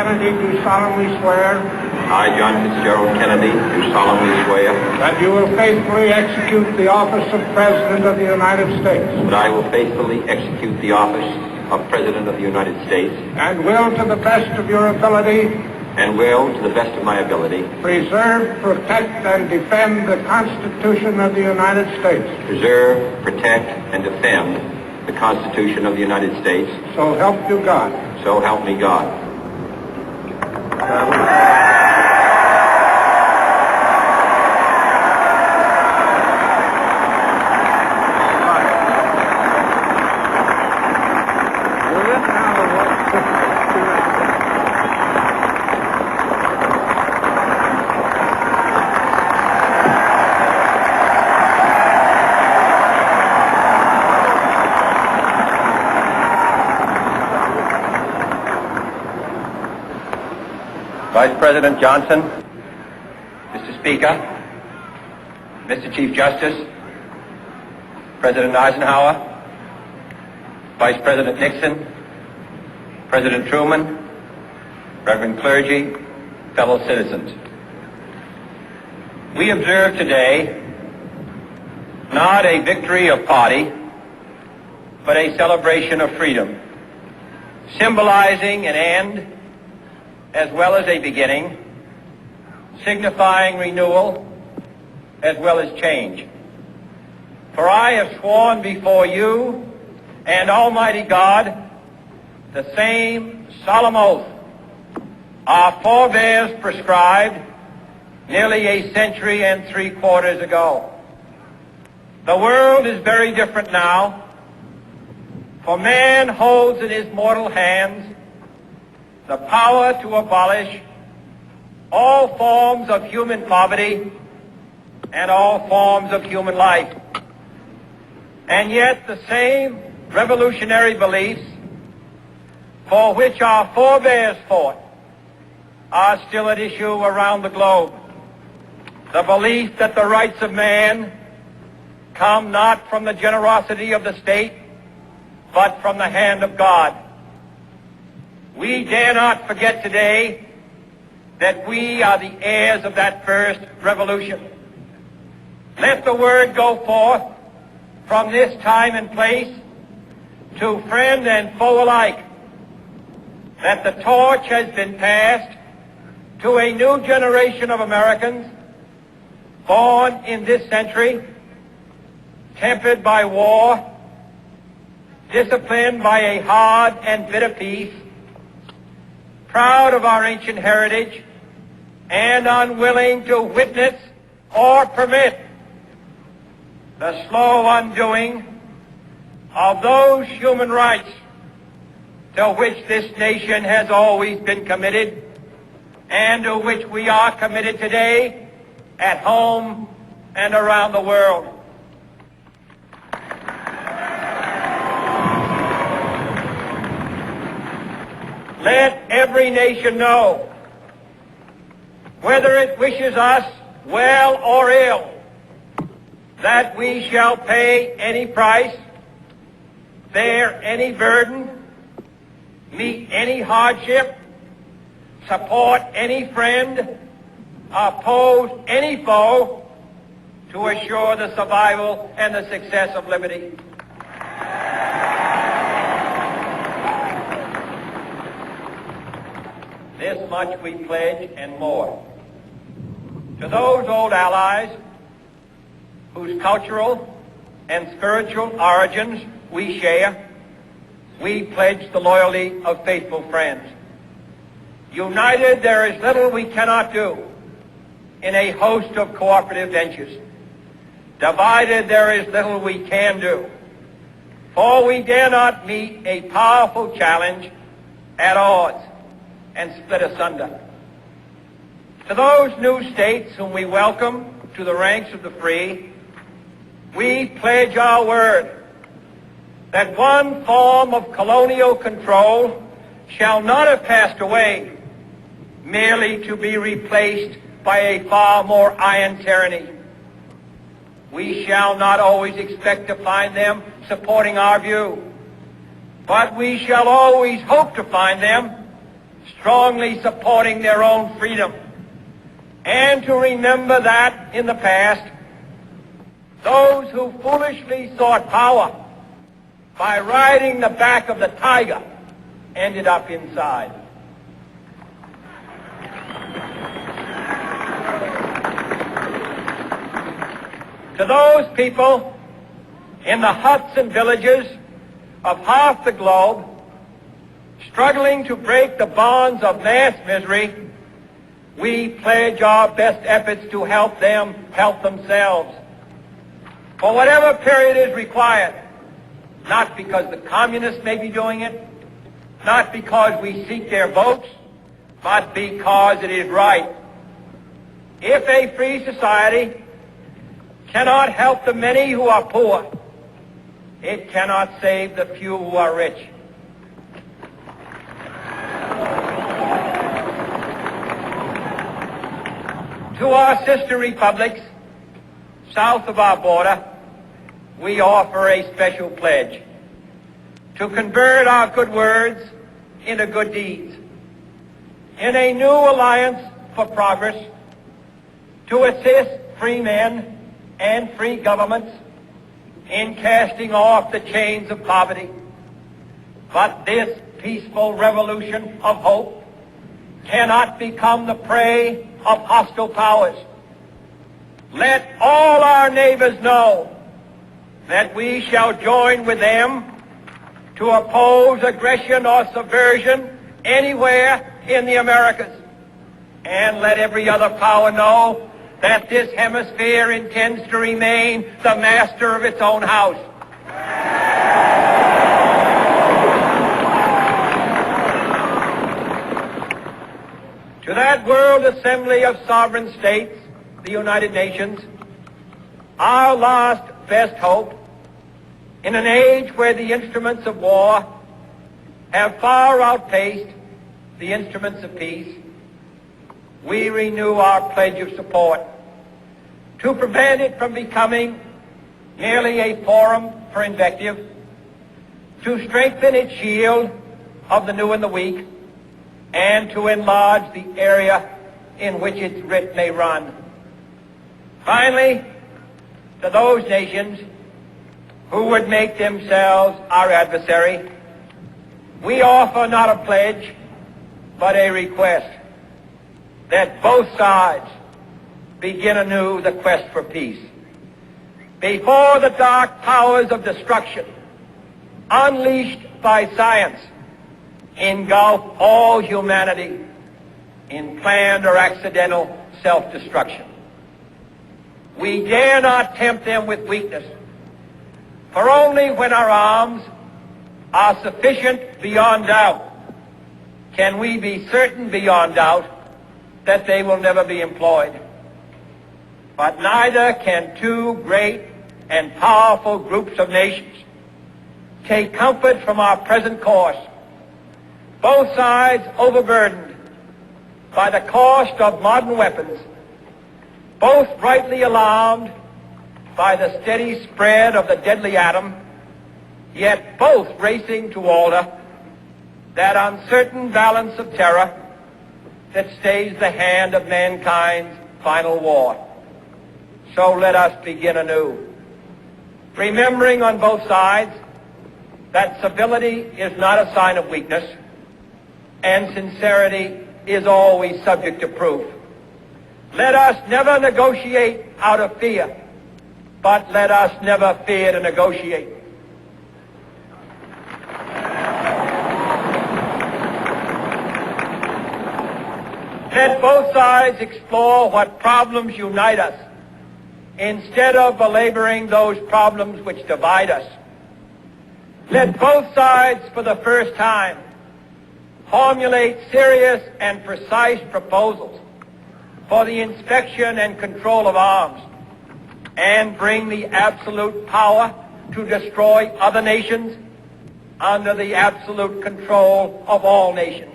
Kennedy, do solemnly swear I, John Fitzgerald Kennedy, do solemnly swear that you will faithfully execute the office of President of the United States that I will faithfully execute the office of President of the United States and will, to the best of your ability, and will, to the best of my ability, preserve, protect, and defend the Constitution of the United States. preserve, protect, and defend the Constitution of the United States. So help you God. So help me God. Vice President Johnson, Mr. Speaker, Mr. Chief Justice, President Eisenhower, Vice President Nixon, President Truman, Reverend clergy, fellow citizens. We observe today not a victory of party, but a celebration of freedom, symbolizing an end as well as a beginning, signifying renewal as well as change. For I have sworn before you and Almighty God the same solemn oath our forebears prescribed nearly a century and 3/4 ago. The world is very different now, for man holds in his mortal hands the power to abolish all forms of human poverty and all forms of human life. And yet the same revolutionary beliefs for which our forebears fought are still at issue around the globe. The belief that the rights of man come not from the generosity of the state, but from the hand of God. We dare not forget today that we are the heirs of that first revolution. Let the word go forth from this time and place to friend and foe alike that the torch has been passed to a new generation of Americans born in this century, tempered by war, disciplined by a hard and bitter peace, proud of our ancient heritage, and unwilling to witness or permit the slow undoing of those human rights to which this nation has always been committed and to which we are committed today at home and around the world. Let every nation know, whether it wishes us well or ill, that we shall pay any price, bear any burden, meet any hardship, support any friend, oppose any foe to assure the survival and the success of liberty. This much we pledge and more. To those old allies whose cultural and spiritual origins we share, we pledge the loyalty of faithful friends. United, there is little we cannot do in a host of cooperative ventures. Divided, there is little we can do, for we dare not meet a powerful challenge at odds and split asunder. To those new states whom we welcome to the ranks of the free, we pledge our word that one form of colonial control shall not have passed away, merely to be replaced by a far more iron tyranny. We shall not always expect to find them supporting our view, but we shall always hope to find them strongly supporting their own freedom, and to remember that in the past, those who foolishly sought power by riding the back of the tiger ended up inside. To those people in the huts and villages of half the globe struggling to break the bonds of mass misery, we pledge our best efforts to help them help themselves for whatever period is required, not because the communists may be doing it, not because we seek their votes, but because it is right. If a free society cannot help the many who are poor, it cannot save the few who are rich. To our sister republics south of our border, we offer a special pledge to convert our good words into good deeds, in a new alliance for progress, to assist free men and free governments in casting off the chains of poverty. But this peaceful revolution of hope cannot become the prey of hostile powers. Let all our neighbors know that we shall join with them to oppose aggression or subversion anywhere in the Americas. And let every other power know that this hemisphere intends to remain the master of its own house. To that World Assembly of Sovereign States, the United Nations, our last best hope, in an age where the instruments of war have far outpaced the instruments of peace, we renew our pledge of support to prevent it from becoming merely a forum for invective, to strengthen its shield of the new and the weak, and to enlarge the area in which its writ may run. Finally, to those nations who would make themselves our adversary, we offer not a pledge, but a request that both sides begin anew the quest for peace. Before the dark powers of destruction, unleashed by science, engulf all humanity in planned or accidental self-destruction. We dare not tempt them with weakness, for only when our arms are sufficient beyond doubt can we be certain beyond doubt that they will never be employed. But neither can two great and powerful groups of nations take comfort from our present course, both sides overburdened by the cost of modern weapons, both rightly alarmed by the steady spread of the deadly atom, yet both racing to alter that uncertain balance of terror that stays the hand of mankind's final war. So let us begin anew, remembering on both sides that civility is not a sign of weakness, and sincerity is always subject to proof. Let us never negotiate out of fear, but let us never fear to negotiate. Let both sides explore what problems unite us, instead of belaboring those problems which divide us. Let both sides, for the first time, formulate serious and precise proposals for the inspection and control of arms, and bring the absolute power to destroy other nations under the absolute control of all nations.